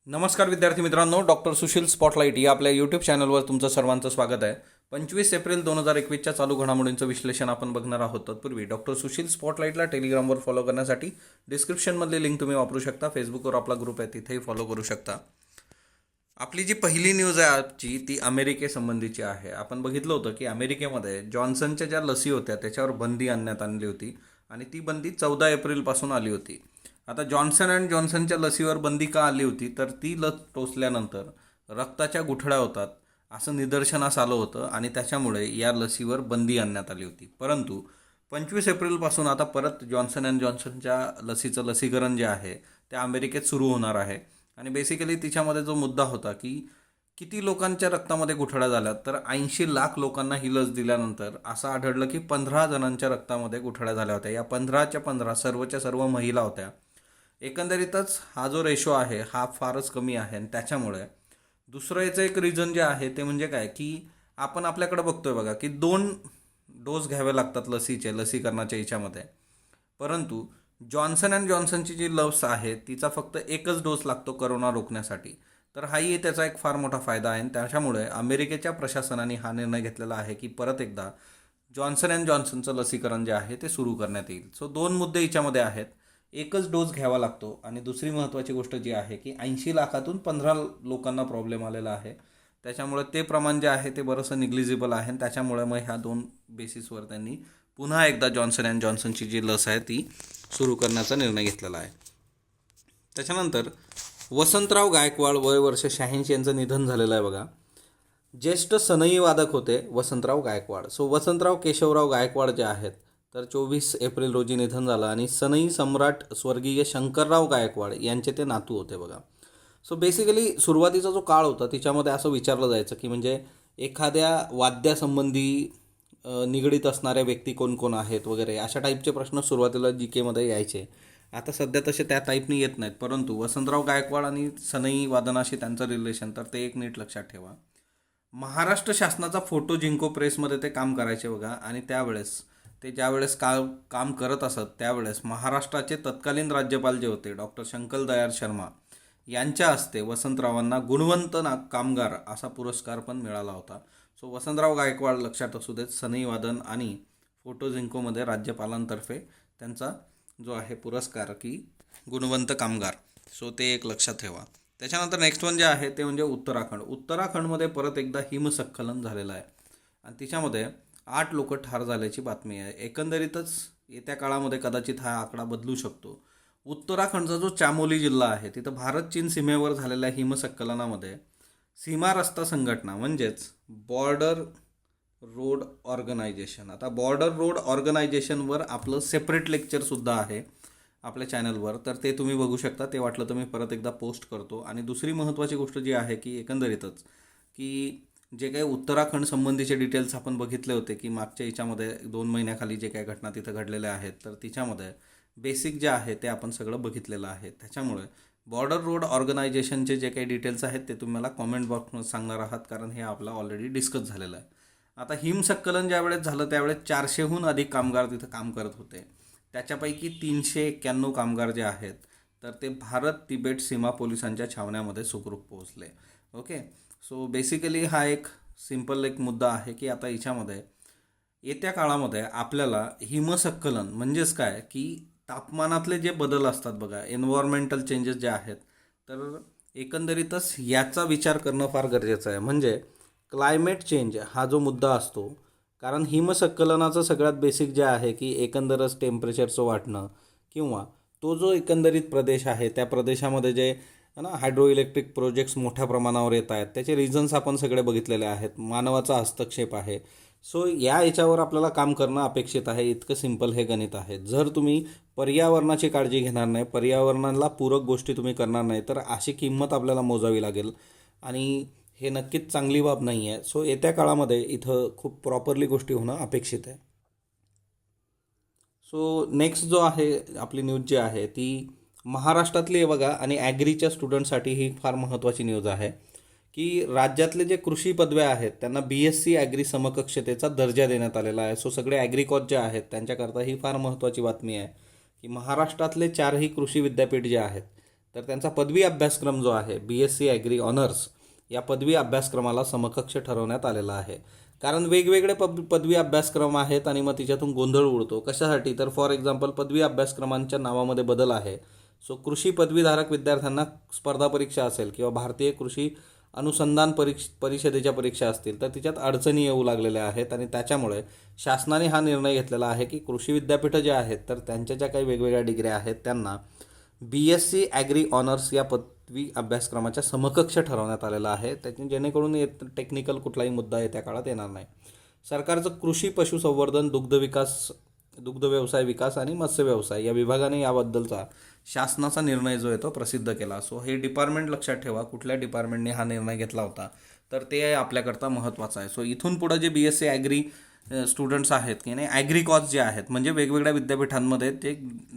नमस्कार विद्यार्थी मित्रांनो, डॉक्टर सुशील स्पॉटलाईट या आपल्या यूट्यूब चॅनलवर तुमचं सर्वांचं स्वागत आहे. 25 एप्रिल 2021च्या चालू घडामोडींचं विश्लेषण आपण बघणार आहोत. तत्पूर्वी डॉक्टर सुशील स्पॉटलाईटला टेलिग्रामवर फॉलो करण्यासाठी डिस्क्रिप्शनमधली लिंक तुम्ही वापरू शकता. फेसबुकवर आपला ग्रुप आहे, तिथेही फॉलो करू शकता. आपली जी पहिली न्यूज आहे आजची ती अमेरिकेसंबंधीची आहे. आपण बघितलं होतं की अमेरिकेमध्ये जॉन्सनच्या ज्या लसी होत्या त्याच्यावर बंदी आणण्यात आणली होती आणि ती बंदी 14 एप्रिलपासून आली होती. आता जॉन्सन अँड जॉन्सनच्या लसीवर बंदी का आली होती, तर ती लस टोचल्यानंतर रक्ताच्या गुठळ्या होतात असं निदर्शनास आलं होतं आणि त्याच्यामुळे या लसीवर बंदी आणण्यात आली होती. परंतु 25 एप्रिलपासून आता परत जॉन्सन अँड जॉन्सनच्या लसीचं लसीकरण जे आहे ते अमेरिकेत सुरू होणार आहे. आणि बेसिकली तिच्यामध्ये जो मुद्दा होता की किती लोकांच्या रक्तामध्ये गुठळ्या झाल्या, तर 80 लाख लोकांना ही लस दिल्यानंतर असं आढळलं की 15 जणांच्या रक्तामध्ये गुठळ्या झाल्या होत्या. या 15च्या 15 सर्वच्या सर्व महिला होत्या. एकंदरीतच हा जो रेशो आहे हा फारच कमी आहे आणि त्याच्यामुळे दुसरं याचं एक रिझन जे आहे ते म्हणजे काय की आपण आपल्याकडे बघतोय बघा की 2 डोस घ्यावे लागतात लसीकरणाच्या याच्यामध्ये. परंतु जॉन्सन अँड जॉन्सनची जी लस आहे तिचा फक्त एकच डोस लागतो करोना रोखण्यासाठी. तर हाही त्याचा एक फार मोठा फायदा आहे आणि त्याच्यामुळे अमेरिकेच्या प्रशासनाने हा निर्णय घेतलेला आहे की परत एकदा जॉन्सन अँड जॉन्सनचं लसीकरण जे आहे ते सुरू करण्यात येईल. सो 2 मुद्दे याच्यामध्ये आहेत. एकच डोस घ्यावा लागतो आणि दुसरी महत्त्वाची गोष्ट जी आहे की 80 लाखातून 15 लोकांना प्रॉब्लेम आलेला आहे. त्याच्यामुळे ते प्रमाण जे आहे ते बरंचसं निग्लिजिबल आहे आणि त्याच्यामुळे मग ह्या 2 बेसिसवर त्यांनी पुन्हा एकदा जॉन्सन अँड जॉन्सनची जी लस आहे ती सुरू करण्याचा निर्णय घेतलेला आहे. त्याच्यानंतर वसंतराव गायकवाड वय वर्ष 86 यांचं निधन झालेलं आहे बघा. ज्येष्ठ सनई वादक होते वसंतराव गायकवाड. सो वसंतराव केशवराव गायकवाड जे आहेत तर 24 एप्रिल रोजी निधन झालं आणि सनई सम्राट स्वर्गीय शंकरराव गायकवाड यांचे ते नातू होते बघा. सो बेसिकली सुरुवातीचा जो काळ होता तिच्यामध्ये असं विचारलं जायचं की म्हणजे एखाद्या वाद्यासंबंधी निगडीत असणाऱ्या व्यक्ती कोण कोण आहेत वगैरे अशा टाईपचे प्रश्न सुरुवातीला जी केमध्ये यायचे. आता सध्या तसे त्या टाईपनी येत नाहीत. परंतु वसंतराव गायकवाड आणि सनई वादनाशी त्यांचं रिलेशन तर ते एक नीट लक्षात ठेवा. महाराष्ट्र शासनाचा फोटो जिंको प्रेसमध्ये ते काम करायचे बघा आणि त्यावेळेस ते ज्यावेळेस काम करत असत त्यावेळेस महाराष्ट्राचे तत्कालीन राज्यपाल जे होते डॉक्टर शंकर दयाळ शर्मा यांच्या हस्ते वसंतरावांना गुणवंत कामगार असा पुरस्कार पण मिळाला होता. सो वसंतराव गायकवाड लक्षात असू देत. सनई वादन आणि फोटो जिंकोमध्ये राज्यपालांतर्फे त्यांचा जो आहे पुरस्कार की गुणवंत कामगार, सो ते एक लक्षात ठेवा. त्याच्यानंतर नेक्स्ट वन जे आहे ते म्हणजे उत्तराखंडमध्ये परत एकदा हिमस्खलन झालेलं आहे आणि तिच्यामध्ये 8 लोक ठार झाल्याची बातमी आहे. एकंदरीतच येत्या काळामध्ये कदाचित हा आकडा बदलू शकतो. उत्तराखंडचा जो चामोली जिल्हा आहे तिथं भारत चीन सीमेवर झालेल्या हिमस्खलनामध्ये सीमा रस्ता संघटना म्हणजेच बॉर्डर रोड ऑर्गनायझेशन, आता बॉर्डर रोड ऑर्गनायझेशनवर आपलं सेपरेट लेक्चरसुद्धा आहे आपल्या चॅनलवर, तर ते तुम्ही बघू शकता. ते वाटलं तर मी परत एकदा पोस्ट करतो. आणि दुसरी महत्त्वाची गोष्ट जी आहे की एकंदरीतच की जे काही उत्तराखंड संबंधीचे डिटेल्स आपण बघितले होते की मागच्या याच्यामध्ये 2 महिन्याखाली जे काही घटना तिथं घडलेल्या आहेत तर तिच्यामध्ये बेसिक जे आहे ते आपण सगळं बघितलेलं आहे. त्याच्यामुळे बॉर्डर रोड ऑर्गनायझेशनचे जे काही डिटेल्स आहेत ते तुम्ही मला कॉमेंट बॉक्समध्ये सांगणार आहात, कारण हे आपलं ऑलरेडी डिस्कस झालेलं आहे. आता हिमस्खलन ज्यावेळेस झालं त्यावेळेस 400हून अधिक कामगार तिथं काम करत होते. त्याच्यापैकी 391 कामगार जे आहेत तर ते भारत तिबेट सीमा पोलिसांच्या छावण्यामध्ये सुखरूप पोहोचले. ओके, सो बेसिकली हा एक सिंपल एक मुद्दा आहे की आता याच्यामध्ये येत्या काळामध्ये आपल्याला हिमस्खलन म्हणजेच काय की तापमानातले जे बदल असतात बघा, एन्व्हायरमेंटल चेंजेस जे आहेत, तर एकंदरीतच याचा विचार करणं फार गरजेचं आहे. म्हणजे क्लायमेट चेंज हा जो मुद्दा असतो, कारण हिमस्खलनाचं सगळ्यात बेसिक जे आहे की एकंदरच टेम्परेचरचं वाढणं किंवा तो जो एकंदरीत प्रदेश आहे त्या प्रदेशामध्ये जे हायड्रो इलेक्ट्रिक प्रोजेक्ट्स मोठ्या प्रमाणावर येत आहेत त्याचे रिझन्स आपण सगळे बघितलेले आहेत. मानवाचा हस्तक्षेप आहे. सो याच्यावर आपल्याला काम करणं अपेक्षित आहे. इतकं सिंपल हे गणित आहे. जर तुम्ही पर्यावरणाची काळजी घेणार नाही, पर्यावरणाला पूरक गोष्टी तुम्ही करणार नाही, तर अशी किंमत आपल्याला मोजावी लागेल आणि हे नक्कीच चांगली बाब नाही आहे. सो येत्या काळामध्ये इथं खूप प्रॉपरली गोष्टी होणं अपेक्षित आहे. सो नेक्स्ट जो आहे आपली न्यूज जी आहे ती महाराष्ट्रातली आहे बघा आणि ॲग्रीच्या स्टुडंटसाठी ही फार महत्त्वाची न्यूज आहे की राज्यातले जे कृषी पदव्या आहेत त्यांना BSc ॲग्री समकक्षतेचा दर्जा देण्यात आलेला आहे. सो सगळे ॲग्रिकॉज जे आहेत त्यांच्याकरता ही फार महत्त्वाची बातमी आहे की महाराष्ट्रातले 4ही कृषी विद्यापीठ जे आहेत तर त्यांचा पदवी अभ्यासक्रम जो आहे BSc ॲग्री ऑनर्स या पदवी अभ्यासक्रमाला समकक्ष ठरवण्यात आलेला आहे. कारण वेगवेगळे पदवी अभ्यासक्रम आहेत आणि मग तिच्यातून गोंधळ उडतो. कशासाठी? तर फॉर एक्झाम्पल पदवी अभ्यासक्रमांच्या नावामध्ये बदल आहे. सो कृषी पदवीधारक विद्यार्थ्यांना स्पर्धा परीक्षा असेल किंवा भारतीय कृषी अनुसंधान परिषदेच्या परीक्षा असतील तर तिच्यात अडचणी येऊ लागलेल्या आहेत आणि त्याच्यामुळे शासनाने हा निर्णय घेतलेला आहे की कृषी विद्यापीठं जे आहेत तर त्यांच्या ज्या काही वेगवेगळ्या डिग्र्या आहेत त्यांना BSc ॲग्री ऑनर्स या पदवी अभ्यासक्रमाच्या समकक्ष ठरवण्यात आलेला आहे. त्याची जेणेकरून टेक्निकल कुठलाही मुद्दा येत्या काळात येणार नाही. सरकारचं कृषी पशुसंवर्धन दुग्ध व्यवसाय विकास आणि मत्स्य व्यवसाय या विभागाने याबद्दलचा शासनाचा निर्णय जो आहे तो प्रसिद्ध केला. सो हे डिपार्टमेंट लक्षात ठेवा, कुठल्या डिपार्टमेंटने हा निर्णय घेतला होता तर ते आपल्याकरता महत्त्वाचं आहे. सो इथून पुढं जे BSc ॲग्री स्टुडंट्स आहेत की नाही, ॲग्रिकॉज जे आहेत म्हणजे वेगवेगळ्या विद्यापीठांमध्ये ते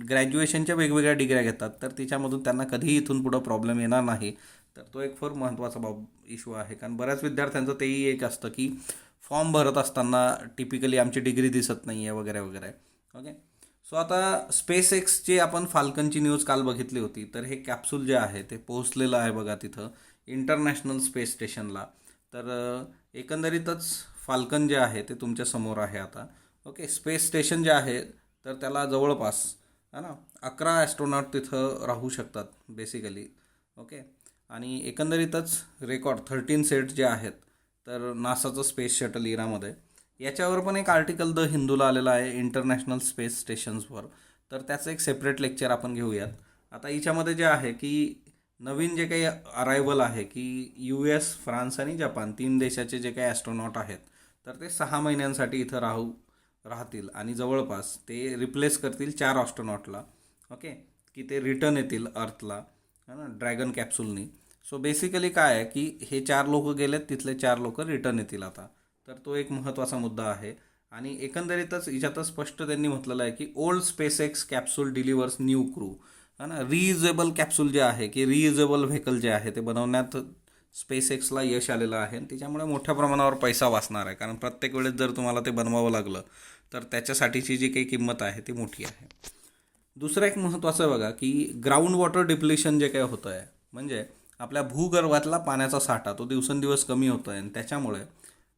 ग्रॅज्युएशनच्या वेगवेगळ्या डिग्र्या घेतात तर तिच्यामधून त्यांना कधीही इथून पुढं प्रॉब्लेम येणार नाही. तर तो एक फार महत्त्वाचा इश्यू आहे. कारण बऱ्याच विद्यार्थ्यांचं तेही एक असतं की फॉर्म भरत असताना टिपिकली आमची डिग्री दिसत नाही आहे वगैरे वगैरे. ओके. सो आता स्पेस एक्सची आपण फाल्कनची न्यूज काल बघितली होती. तर हे कॅप्सूल जे आहे ते पोहोचलेलं आहे बघा तिथं इंटरनॅशनल स्पेस स्टेशनला. तर एकंदरीतच फाल्कन जे आहे ते तुमच्या समोर आहे आता. ओके. स्पेस स्टेशन जे आहे तर त्याला जवळपास है ना 11 ॲस्ट्रोनॉट तिथं राहू शकतात बेसिकली. ओके. आणि एकंदरीतच रेकॉर्ड 13 सेट जे आहेत तर नासाचं स्पेस शटल इरामध्ये याच्यावर पण एक आर्टिकल द हिंदूला आलेला आहे इंटरनॅशनल स्पेस स्टेशन्सवर. तर त्याचं एक सेपरेट लेक्चर आपण घेऊयात. आता याच्यामध्ये जे आहे की नवीन जे काही अरायवल आहे की US, फ्रान्स आणि जपान 3 देशाचे जे काही ॲस्ट्रोनॉट आहेत तर ते 6 महिन्यांसाठी इथं राहतील आणि जवळपास ते रिप्लेस करतील 4 ॲस्ट्रोनॉटला. ओके. की ते रिटर्न येतील अर्थला है ना ड्रॅगन कॅप्सूलनी. सो बेसिकली काय आहे की हे 4 लोक गेलेत, तिथले 4 लोक रिटर्न येतील आता. तर तो एक महत्त्वाचा मुद्दा आहे. आणि एकंदरीतच याच्यातच स्पष्ट त्यांनी म्हटलेलं आहे की old SpaceX capsule delivers new crew है ना. रियुजेबल कॅप्सूल जे आहे की रियुजेबल व्हेकल जे आहे ते बनवण्यात स्पेसएक्सला यश आलेलं आहे आणि त्याच्यामुळे मोठ्या प्रमाणावर पैसा वाचणार आहे. कारण प्रत्येक वेळेस जर तुम्हाला ते बनवावं लागलं तर त्याच्यासाठीची जी काही किंमत आहे ती मोठी आहे. दुसरं एक महत्त्वाचं बघा की ग्राउंड वॉटर डिप्लिशन जे काही होतं आहे म्हणजे आपल्या भूगर्भातला पाण्याचा साठा तो दिवसेंदिवस कमी होतो आहे आणि त्याच्यामुळे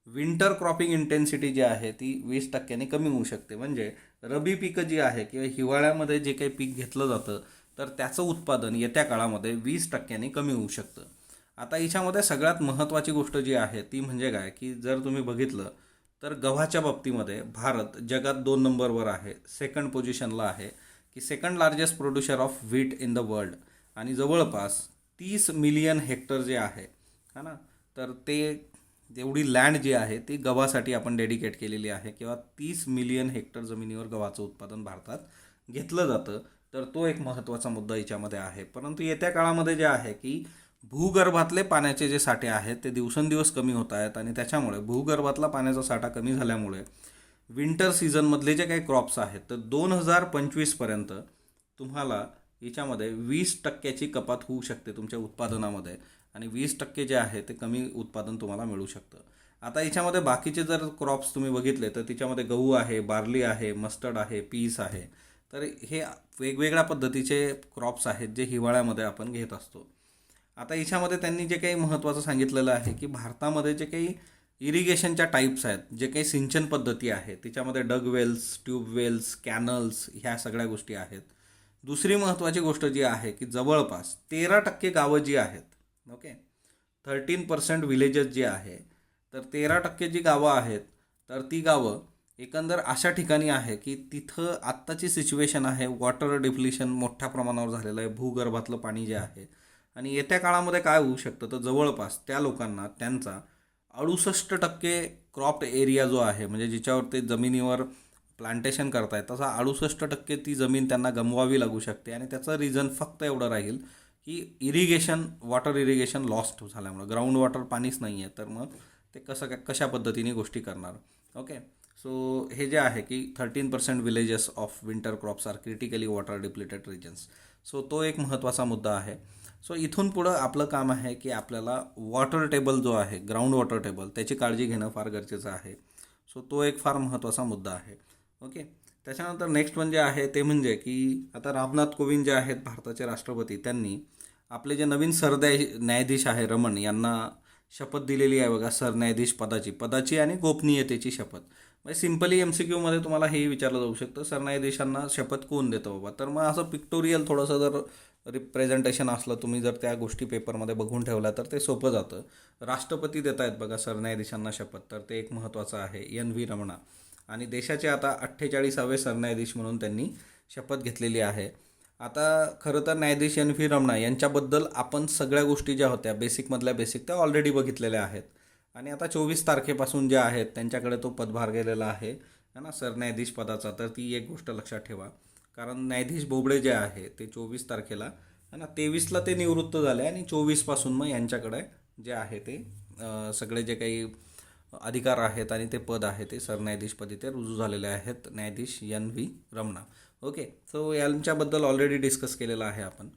विंटर क्रॉपिंग इंटेन्सिटी जी आहे ती 20% कमी होऊ शकते. म्हणजे रबी पिकं जी आहे किंवा हिवाळ्यामध्ये जे काही पीक घेतलं जातं तर त्याचं उत्पादन येत्या काळामध्ये 20% कमी होऊ शकतं. आता याच्यामध्ये सगळ्यात महत्त्वाची गोष्ट जी आहे ती म्हणजे काय की जर तुम्ही बघितलं तर गव्हाच्या बाबतीमध्ये भारत जगात 2 नंबरवर आहे, सेकंड पोझिशनला आहे की second largest producer of wheat in the world. आणि जवळपास 30 मिलियन हेक्टर जे आहे है ना तर ते एवढी लँड जी आहे ती गव्हासाठी आपण डेडिकेट केलेली आहे किंवा 30 मिलियन हेक्टर जमिनीवर गव्हाचं उत्पादन भारतात घेतलं जातं. तर तो एक महत्त्वाचा मुद्दा याच्यामध्ये आहे. परंतु येत्या काळामध्ये जे आहे की भूगर्भातले पाण्याचे जे साठे आहेत ते दिवसेंदिवस कमी होत आहेत आणि त्याच्यामुळे भूगर्भातला पाण्याचा साठा कमी झाल्यामुळे विंटर सीझनमधले जे काही क्रॉप्स आहेत तर 2025पर्यंत तुम्हाला याच्यामध्ये 20% कपात होऊ शकते तुमच्या उत्पादनामध्ये आणि 20% जे आहे ते कमी उत्पादन तुम्हाला मिळू शकतं. आता याच्यामध्ये बाकीचे जर क्रॉप्स तुम्ही बघितले तर त्याच्यामध्ये गहू आहे, बार्ली आहे, मस्टर्ड आहे, पीस आहे. तर हे वेगवेगळ्या पद्धतीचे क्रॉप्स आहेत जे हिवाळ्यामध्ये आपण घेत असतो. आता याच्यामध्ये त्यांनी जे काही महत्त्वाचं सांगितलेलं आहे की भारतामध्ये जे काही इरिगेशनच्या टाईप्स आहेत, जे काही सिंचन पद्धती आहे त्याच्यामध्ये डग वेल्स, ट्यूब वेल्स, कॅनल्स ह्या सगळ्या गोष्टी आहेत. दुसरी महत्त्वाची गोष्ट जी आहे की जवळपास 13% गावं जी आहेत, ओके 13% विलेजेस जे आहे तर 13% जी गावं आहेत तर ती गावं एकंदर अशा ठिकाणी आहे की तिथं आत्ताची सिच्युएशन आहे वॉटर डिप्लिशन मोठ्या प्रमाणावर झालेलं आहे, भूगर्भातलं पाणी जे आहे. आणि येत्या काळामध्ये काय होऊ शकतं तर जवळपास त्या लोकांना त्यांचा 68% क्रॉप एरिया जो आहे म्हणजे जिच्यावर ते जमिनीवर प्लांटेशन करतायत तसा 68% ती जमीन त्यांना गमवावी लागू शकते. आणि त्याचं रिझन फक्त एवढं राहील की वॉटर इरिगेशन लॉस्ट झाल्यामुळे ग्राउंड वॉटर पाणीच नाही आहे. तर मग ते कशा पद्धतीने गोष्टी करणार. ओके. सो हे जे आहे की 13% villages of winter crops are critically water depleted regions. So तो एक महत्त्वाचा मुद्दा आहे. सो इथून पुढं आपलं काम आहे की आपल्याला वॉटर टेबल जो आहे ग्राउंड वॉटर टेबल त्याची काळजी घेणं फार गरजेचं आहे. सो तो एक फार महत्त्वाचा मुद्दा आहे. ओके. त्याच्यानंतर नेक्स्ट म्हणजे आहे ते म्हणजे की आता रामनाथ कोविंद जे आहेत भारताचे राष्ट्रपती त्यांनी आपले जे नवीन न्यायाधीश आहे रमण यांना शपथ दिलेली आहे बघा, सरन्यायाधीश पदाची आणि गोपनीयतेची शपथ. म्हणजे सिम्पली MCQ मध्ये तुम्हाला हे विचारलं जाऊ शकतं, सरन्यायाधीशांना शपथ कोण देतं बाबा. तर मग असं पिक्टोरियल थोडंसं जर रिप्रेझेंटेशन असलं, तुम्ही जर त्या गोष्टी पेपरमध्ये बघून ठेवल्या तर ते सोपं जातं. राष्ट्रपती देत आहेत बघा सरन्यायाधीशांना शपथ, तर ते एक महत्त्वाचं आहे, NV रमणा. आणि देशाचे आता 48वे सरन्यायाधीश म्हणून त्यांनी शपथ घेतलेली आहे. आता खरं तर न्यायाधीश NV रमणा यांच्याबद्दल आपण सगळ्या गोष्टी ज्या होत्या बेसिकमधल्या बेसिक त्या ऑलरेडी बघितलेल्या आहेत. आणि आता 24 तारखेपासून ज्या आहेत त्यांच्याकडे तो पदभार गेलेला आहे ना सरन्यायाधीश पदाचा. तर ती एक गोष्ट लक्षात ठेवा, कारण न्यायाधीश बोबडे जे आहे ते 24 तारखेला है ना, 23ला ते निवृत्त झाले आणि 24पासून मग यांच्याकडे जे आहे ते सगळे जे काही अधिकार आहेत आणि ते पद आहे ते सरन्यायाधीशपदी ते रुजू झालेले आहेत, न्यायाधीश NV रमणा. ओके, सो यांच्याबद्दल ऑलरेडी डिस्कस केलेलं आहे आपण.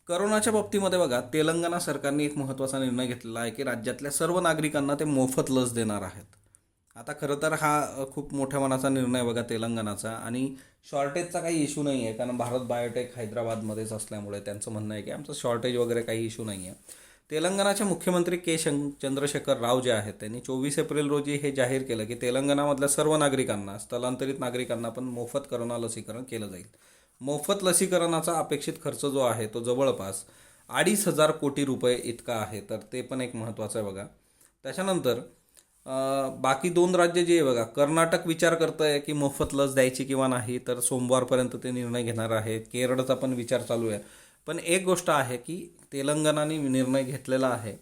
करोनाच्या बाबतीमध्ये बघा, तेलंगणा सरकारने एक महत्त्वाचा निर्णय घेतलेला आहे की राज्यातल्या सर्व नागरिकांना ते मोफत लस देणार आहेत. आता खरं तर हा खूप मोठ्या मनाचा निर्णय बघा तेलंगणाचा, आणि शॉर्टेजचा काही इश्यू नाही आहे, कारण भारत बायोटेक हैदराबादमध्येच असल्यामुळे त्यांचं म्हणणं आहे की आमचं शॉर्टेज वगैरे काही इश्यू नाही आहे. तेलंगणाचे मुख्यमंत्री चंद्रशेखर राव जे आहेत त्यांनी 24 एप्रिल रोजी हे जाहीर केलं की तेलंगणामधल्या सर्व नागरिकांना, स्थलांतरित नागरिकांना पण मोफत करोना लसीकरण केलं जाईल. मोफत लसीकरणाचा अपेक्षित खर्च जो आहे तो जवळपास 2,500 कोटी रुपये इतका आहे, तर ते पण एक महत्त्वाचं आहे बघा. त्याच्यानंतर बाकी 2 राज्य जी आहे बघा, कर्नाटक विचार करतं आहे की मोफत लस द्यायची किंवा नाही, तर सोमवारपर्यंत ते निर्णय घेणार आहेत. केरळचा पण विचार चालू आहे. पण एक गोष्ट आहे की तेलंगणाने निर्णय घेतलेला आहे.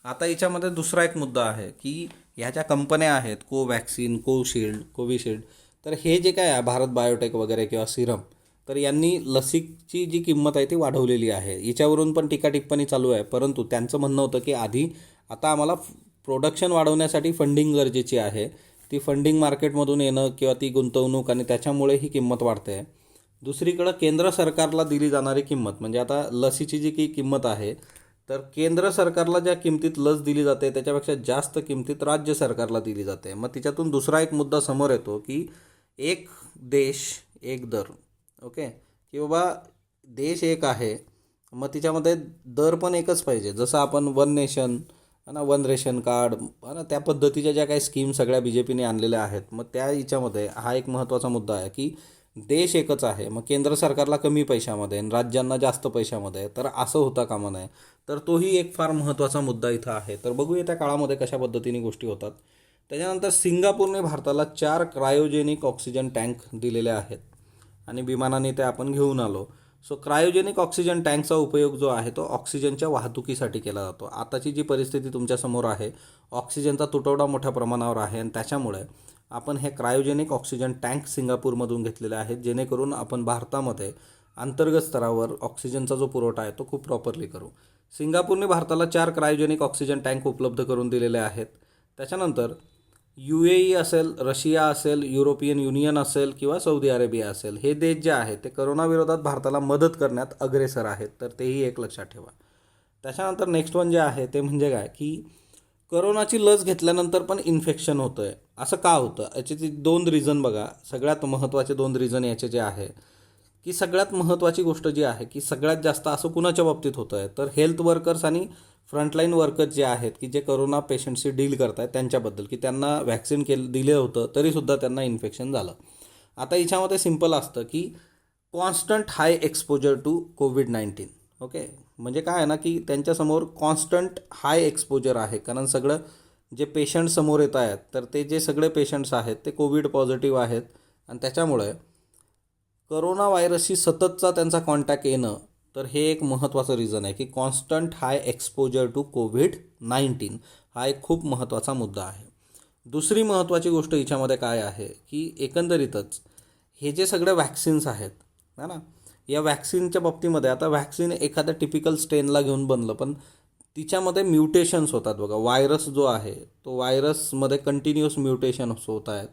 आता याच्यामध्ये दुसरा एक मुद्दा आहे की ह्या ज्या कंपन्या आहेत कोवॅक्सिन, कोविशिल्ड, तर हे जे काय आहे भारत बायोटेक वगैरे किंवा सिरम, तर यांनी लसीची जी किंमत आहे ती वाढवलेली आहे. याच्यावरून पण टीका टिप्पणी चालू आहे. परंतु त्यांचं म्हणणं होतं की आधी आता आम्हाला प्रोडक्शन वाढवण्यासाठी फंडिंग गरजेची आहे. ती फंडिंग मार्केटमधून येणं किंवा ती गुंतवणूक, आणि त्याच्यामुळे ही किंमत वाढते आहे. दुसरीकडं केंद्र सरकारला दिली जाणारी किंमत, म्हणजे आता लसीची जी काही किंमत आहे, तर केंद्र सरकारला ज्या किमतीत लस दिली जाते त्याच्यापेक्षा जास्त किमतीत राज्य सरकारला दिली जाते. मग तिच्यातून दुसरा एक मुद्दा समोर येतो की एक देश एक दर. ओके, की बाबा देश एक आहे, मग तिच्यामध्ये दर पण एकच पाहिजे. जसं आपण वन नेशन ना, वन रेशन कार्ड ना, त्या पद्धतीच्या ज्या काही स्कीम सगळ्या BJPने आणलेल्या आहेत, मग त्या हिच्यामध्ये हा एक महत्त्वाचा मुद्दा आहे की देश एकच आहे. मग केंद्र सरकारला कमी पैशामध्ये आणि राज्यांना जास्त पैशामध्ये, तर असं होता कामा नये. तर तोही एक फार महत्त्वाचा मुद्दा इथं आहे. तर बघूया त्या काळामध्ये कशा पद्धतीने गोष्टी होतात. त्याच्यानंतर सिंगापूरने भारताला 4 क्रायोजेनिक ऑक्सिजन टँक दिलेले आहेत आणि विमानाने ते आपण घेऊन आलो. सो क्रायोजेनिक ऑक्सिजन टँकचा उपयोग जो आहे तो ऑक्सिजनच्या वाहतुकीसाठी केला जातो. आताची जी परिस्थिती तुमच्यासमोर आहे, ऑक्सिजनचा तुटवडा मोठ्या प्रमाणावर आहे, आणि त्याच्यामुळे आपण हे क्रायोजेनिक ऑक्सिजन टँक सिंगापूरमधून घेतलेले आहेत, जेणेकरून आपण भारतामध्ये अंतर्गत स्तरावर ऑक्सिजनचा जो पुरवठा आहे तो खूप प्रॉपरली करू. सिंगापूरने भारताला 4 क्रायोजेनिक ऑक्सिजन टँक उपलब्ध करून दिलेले आहेत. त्याच्यानंतर UAE असेल, रशिया असेल, युरोपियन युनियन असेल किंवा सौदी अरेबिया असेल, हे देश जे आहेत ते करोनाविरोधात भारताला मदत करण्यात अग्रेसर आहेत. तर तेही एक लक्षात ठेवा. त्याच्यानंतर नेक्स्ट वन जे आहे ते म्हणजे काय की करोनाची लस घेतल्यानंतर पण इन्फेक्शन होतं आहे. असं का होतं, याचे 2 रिझन बघा. सगळ्यात महत्त्वाचे 2 रिझन याचे जे आहे की सगळ्यात महत्त्वाची गोष्ट जी आहे की सगळ्यात जास्त असं कुणाच्या बाबतीत होतं आहे, तर हेल्थ वर्कर्स आणि फ्रंटलाईन वर्कर्स जे आहेत की जे करोना पेशंटशी डील करत आहेत त्यांच्याबद्दल, की त्यांना वॅक्सिन दिलं होतं तरीसुद्धा त्यांना इन्फेक्शन झालं. आता याच्यामध्ये सिम्पल असतं की कॉन्स्टंट हाय एक्सपोजर टू कोविड-19. ओके, म्हणजे काय आहे ना की त्यांच्यासमोर कॉन्स्टंट हाय एक्सपोजर आहे, कारण सगळं जे पेशंट समोर येत आहेत तर ते जे सगळे पेशंट्स आहेत ते कोविड पॉझिटिव्ह आहेत, आणि त्याच्यामुळे करोना व्हायरसशी सततचा त्यांचा कॉन्टॅक्ट येणं, तर हे एक महत्त्वाचं रिझन आहे की कॉन्स्टंट हाय एक्सपोजर टू कोविड-19 हा एक खूप महत्त्वाचा मुद्दा आहे. दुसरी महत्त्वाची गोष्ट याच्यामध्ये काय आहे की एकंदरीतच हे जे सगळे वॅक्सिन्स आहेत ना, या वॅक्सिनच्या बाबतीमध्ये आता वॅक्सिन एखाद्या टिपिकल स्ट्रेनला घेऊन बनलं, पण तिच्यामध्ये म्युटेशन्स होतात बघा. व्हायरस जो आहे तो व्हायरसमध्ये कंटिन्युअस म्युटेशन्स होत आहेत.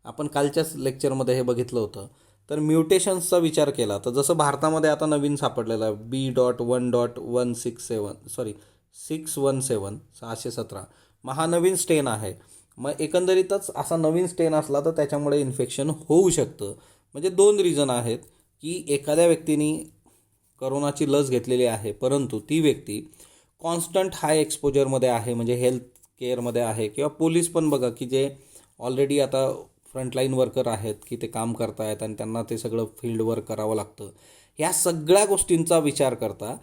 आपण कालच्याच लेक्चरमध्ये हे बघितलं होतं. तर म्युटेशन्सचा विचार केला तर जसं भारतामध्ये आता नवीन सापडलेलं आहे B.1.617, मग हा नवीन स्ट्रेन आहे. मग एकंदरीतच असा नवीन स्ट्रेन असला तर त्याच्यामुळे इन्फेक्शन होऊ शकतं. म्हणजे 2 रिझन आहेत की एखाद्या व्यक्तीने करोनाची लस घेतलेली आहे, परंतु ती व्यक्ती कॉन्स्टंट हाय एक्सपोजरमध्ये आहे, म्हणजे हेल्थ केअरमध्ये आहे, किंवा पोलीस पण बघा की जे ऑलरेडी आता फ्रंटलाईन वर्कर आहेत की ते काम करतायत आणि त्यांना ते सगळं फील्ड वर्क करावं लागतं. ह्या सगळ्या गोष्टींचा विचार करता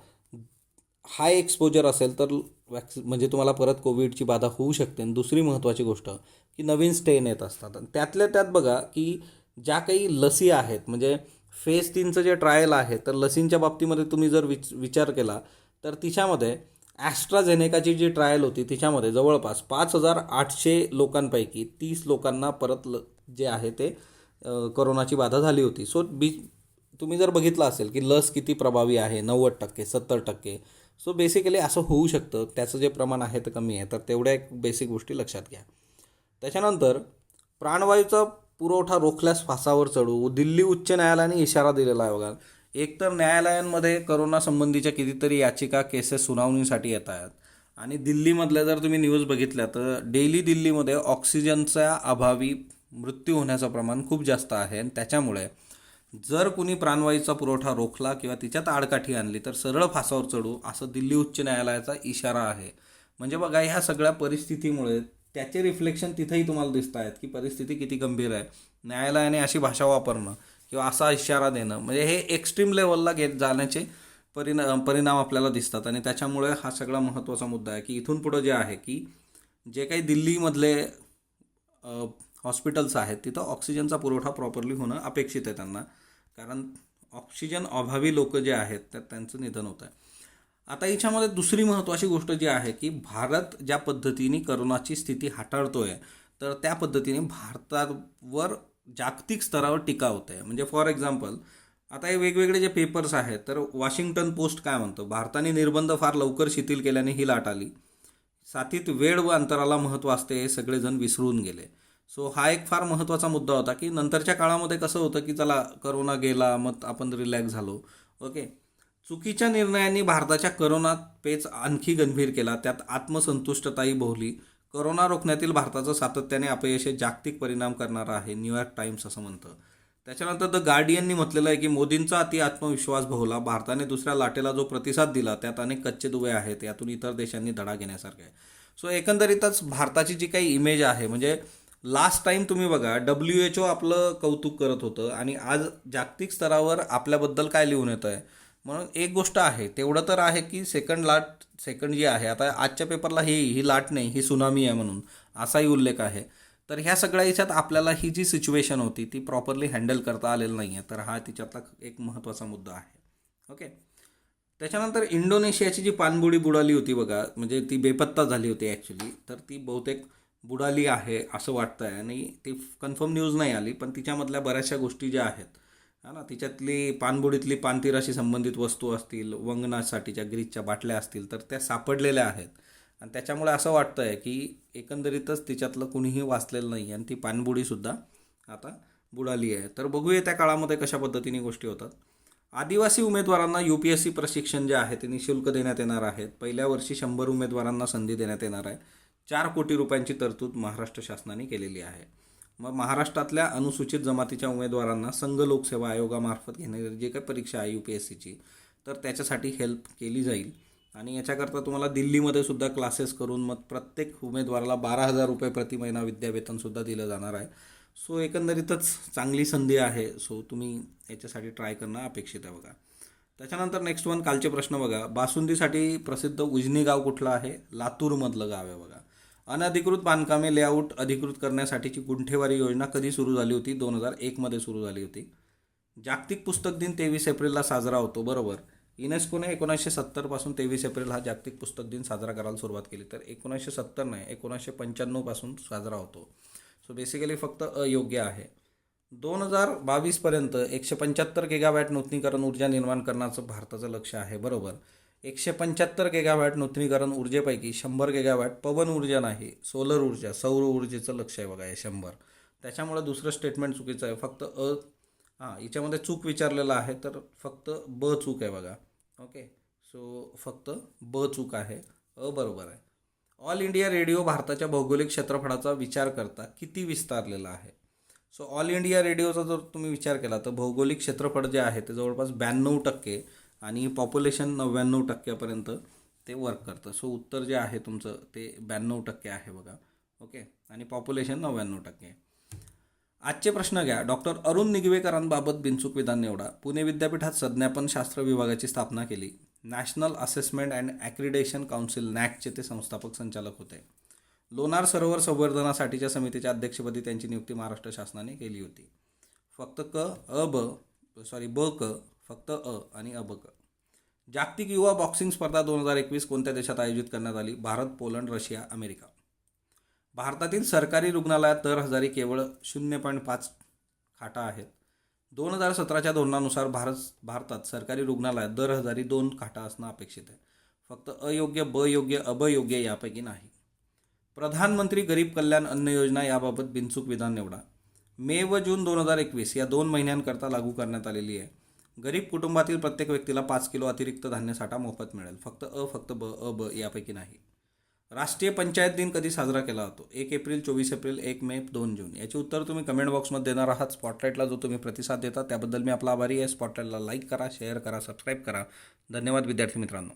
हाय एक्सपोजर असेल तर म्हणजे तुम्हाला परत कोविडची बाधा होऊ शकते. आणि दुसरी महत्त्वाची गोष्ट की नवीन स्टेन येत असतात, आणि त्यातल्या त्यात बघा की ज्या काही लसी आहेत, म्हणजे फेज 3चं जे ट्रायल आहे, तर लसींच्या बाबतीमध्ये तुम्ही जर विचार केला तर तिच्यामध्ये ॲस्ट्राझेनेकाची जी ट्रायल होती तिच्यामध्ये जवळपास 5,800 लोकांपैकी 30 लोकांना परत जे आहे ते करोनाची बाधा झाली होती. सो तुम्ही जर बघितलं असेल की लस किती प्रभावी आहे, 90%, 70%. सो बेसिकली असं होऊ शकतं, त्याचं जे प्रमाण आहे ते कमी आहे. तर तेवढ्या एक बेसिक गोष्टी लक्षात घ्या. त्याच्यानंतर प्राणवायूचा पुरवठा रोखल्यास फासावर चढू, दिल्ली उच्च न्यायालयाने इशारा दिलेला आहे बघा. एकतर न्यायालयांमध्ये करोना संबंधीच्या कितीतरी याचिका, केसेस सुनावणीसाठी येत आहेत, आणि दिल्लीमधल्या जर तुम्ही न्यूज बघितल्या तर दिल्लीमध्ये ऑक्सिजनच्या अभावी मृत्यू होण्याचं प्रमाण खूप जास्त आहे. आणि त्याच्यामुळे जर कुणी प्राणवायूचा पुरवठा रोखला किंवा तिच्यात आडकाठी आणली तर सरळ फासावर चढू, असं दिल्ली उच्च न्यायालयाचा इशारा आहे. म्हणजे बघा, ह्या सगळ्या परिस्थितीमुळे त्याचे रिफ्लेक्शन तिथेही तुम्हाला दिसत आहेत की परिस्थिती किती गंभीर आहे. न्यायालयाने अशी भाषा वापरणं किंवा असा इशारा देणं, म्हणजे हे एक्स्ट्रीम लेवलला जाण्याचे परिणाम आपल्याला दिसतात. आणि त्याच्यामुळे हा सगळा महत्त्वाचा मुद्दा आहे की इथून पुढं जे आहे की जे काही दिल्लीमधले हॉस्पिटल्स आहेत तिथं ऑक्सिजनचा पुरवठा प्रॉपरली होणं अपेक्षित आहे त्यांना, कारण ऑक्सिजन अभावी लोक जे आहेत तर त्यांचं निधन होतं आहे. आता याच्यामध्ये दुसरी महत्त्वाची गोष्ट जी आहे की भारत ज्या पद्धतीने करोनाची स्थिती हाताळतोय, तर त्या पद्धतीने भारतावर जागतिक स्तरावर टीका होत आहे. म्हणजे फॉर एक्झाम्पल, आता हे वेगवेगळे जे पेपर्स आहेत, तर वॉशिंग्टन पोस्ट काय म्हणतो, भारताने निर्बंध फार लवकर शिथिल केल्याने ही लाट आली, साथीत वेळ व अंतराला महत्त्व असते हे सगळेजण विसरून गेले. सो हा एक फार महत्त्वाचा मुद्दा होता की नंतरच्या काळामध्ये कसं होतं की चला करोना गेला, मग आपण रिलॅक्स झालो. ओके, चुकीच्या निर्णयांनी भारताच्या करोना पेच आणखी गंभीर केला, त्यात आत्मसंतुष्टताही भोवली. करोना रोखण्यातील भारताचं सातत्याने अपयश हे जागतिक परिणाम करणारं आहे, न्यूयॉर्क टाइम्स असं म्हणतं. त्याच्यानंतर द गार्डियननी म्हटलेलं आहे की मोदींचा अति आत्मविश्वास भोवला, भारताने दुसऱ्या लाटेला जो प्रतिसाद दिला त्यात अनेक कच्चे दुवे आहेत, यातून इतर देशांनी धडा घेण्यासारखे आहे. सो एकंदरीतच भारताची जी काही इमेज आहे, म्हणजे लास्ट टाईम तुम्ही बघा WHO आपलं कौतुक करत होतं आणि आज जागतिक स्तरावर आपल्याबद्दल काय लिहून येतं आहे. म्हणून एक गोष्ट आहे, तेवढं तर आहे की सेकंड जी आहे, आता आजच्या पेपरला ही लाट नाही, ही सुनामी आहे म्हणून असाही उल्लेख आहे. तर ह्या सगळ्या याच्यात आपल्याला ही जी सिच्युएशन होती ती प्रॉपरली हँडल करता आलेलं नाही आहे, तर हा तिच्यातला एक महत्त्वाचा मुद्दा आहे. ओके, त्याच्यानंतर इंडोनेशियाची जी पाणबुडी बुडाली होती बघा, म्हणजे ती बेपत्ता झाली होती ॲक्च्युली, तर ती बहुतेक बुडाली आहे असं वाटतं आहे, आणि ती कन्फर्म न्यूज नाही आली, पण तिच्यामधल्या बऱ्याचशा गोष्टी ज्या आहेत हा ना, तिच्यातली पाणबुडीतली पानतीराशी संबंधित वस्तू असतील, वंगणासाठीच्या ग्रीजच्या बाटल्या असतील, तर त्या सापडलेल्या आहेत. आणि त्याच्यामुळे असं वाटतं आहे की एकंदरीतच तिच्यातलं कुणीही वाचलेलं नाही आणि ती पाणबुडीसुद्धा आता बुडाली आहे. तर बघूया त्या काळामध्ये कशा पद्धतीने गोष्टी होतात. आदिवासी उमेदवारांना UPSC प्रशिक्षण जे आहे ते निःशुल्क देण्यात येणार आहेत. पहिल्या वर्षी 100 उमेदवारांना संधी देण्यात येणार आहे. 4 कोटी रुपयांची तरतूद महाराष्ट्र शासनाने केलेली आहे. मग महाराष्ट्रातल्या अनुसूचित जमातीच्या उमेदवारांना संघ लोकसेवा आयोगामार्फत घेणारी जी काही परीक्षा आहे UPSCची, तर त्याच्यासाठी हेल्प केली जाईल. आणि याच्याकरता तुम्हाला दिल्लीमध्ये सुद्धा क्लासेस करून मग प्रत्येक उमेदवाराला 12,000 रुपये प्रति महिना विद्यावेतनसुद्धा दिलं जाणार आहे. सो एकंदरीतच चांगली संधी आहे. सो तुम्ही याच्यासाठी ट्राय करणं अपेक्षित आहे बघा. त्याच्यानंतर नेक्स्ट वन, कालचे प्रश्न बघा. बासुंदीसाठी प्रसिद्ध उजनी गाव कुठलं आहे? लातूरमधलं गाव आहे बघा. अनधिकृत बांधकामे लेआउट अधिकृत करण्यासाठीची गुंठेवारी योजना कधी सुरू झाली होती? 2001मध्ये सुरू झाली होती. जागतिक पुस्तक दिन 23 एप्रिलला साजरा होतो, बरोबर. युनेस्कोने 1970 पासून 23 एप्रिल हा जागतिक पुस्तक दिन साजरा करायला सुरुवात केली, तर 1970 नाही 1995 पासून साजरा होतो. सो बेसिकली फक्त अयोग्य आहे. 2022 पर्यंत 175 गिगावॅट नूतनीकरण ऊर्जा निर्माण करण्याचं भारताचं लक्ष आहे, बरोबर. 175 गिगावॅट नूतनीकरण ऊर्जेपैकी 100 गिगावॅट पवन ऊर्जा नाही, सोलर ऊर्जा, सौर ऊर्जेचं लक्ष आहे बघा हे 100. त्याच्यामुळे दुसरं स्टेटमेंट चुकीचं आहे. फक्त याच्यामध्ये चूक विचारलेलं आहे, तर फक्त ब चूक आहे बघा. ओके, सो फक्त ब चूक आहे, बरोबर आहे. ऑल इंडिया रेडिओ भारताच्या भौगोलिक क्षेत्रफळाचा विचार करता किती विस्तारलेला आहे? सो ऑल इंडिया रेडिओचा जर तुम्ही विचार केला तर भौगोलिक क्षेत्रफळ जे आहे ते जवळपास 92% आणि पॉप्युलेशन 99% ते वर्क करतं. सो उत्तर जे आहे तुमचं ते 92% आहे बघा. ओके, आणि पॉप्युलेशन 99% आहे. आजचे प्रश्न घ्या. डॉक्टर अरुण निगवेकरांबाबत बिनचूक विधान निवडा. पुणे विद्यापीठात संज्ञापन शास्त्र विभागाची स्थापना केली. नॅशनल असेसमेंट अँड ॲक्रिडेशन काउन्सिल नॅकचे ते संस्थापक संचालक होते. लोणार सरोवर संवर्धनासाठीच्या समितीच्या अध्यक्षपदी त्यांची नियुक्ती महाराष्ट्र शासनाने केली होती. फक्त ब क फक्त अ आणि अबक. जागतिक युवा बॉक्सिंग स्पर्धा 2021 कोणत्या देशात आयोजित करण्यात आली? Bharat, Poland, Russia, America. भारतातील सरकारी रुग्णालयात दर हजारी केवळ 0.5 खाटा आहेत. 2017च्या धोरणानुसार भारतात सरकारी रुग्णालयात दर हजारी 2 खाटा असणं अपेक्षित आहे. फक्त अयोग्य, ब योग्य, अबयोग्य यापैकी नाही. प्रधानमंत्री गरीब कल्याण अन्न योजना याबाबत बिनचूक विधान निवडा. मे व जून 2021 या 2 महिन्यांकरता लागू करण्यात आलेली आहे. गरीब कुटुंबातील प्रत्येक व्यक्तीला 5 किलो अतिरिक्त धान्य साठा मोफत मिळेल. फक्त फक्त ब यापैकी नाही. राष्ट्रीय पंचायत दिन कधी साजरा केला जातो? 1 एप्रिल, 24 एप्रिल, 1 मे, 2 जून. याचे उत्तर तुम्ही कमेंट बॉक्समध्ये देणार आहात. स्पॉटलाईटला जो तुम्ही प्रतिसाद देता त्याबद्दल मी आपला आभारी आहे. स्पॉटलाईटला लाईक करा, शेअर करा, सबस्क्राईब करा. धन्यवाद विद्यार्थी मित्रांनो.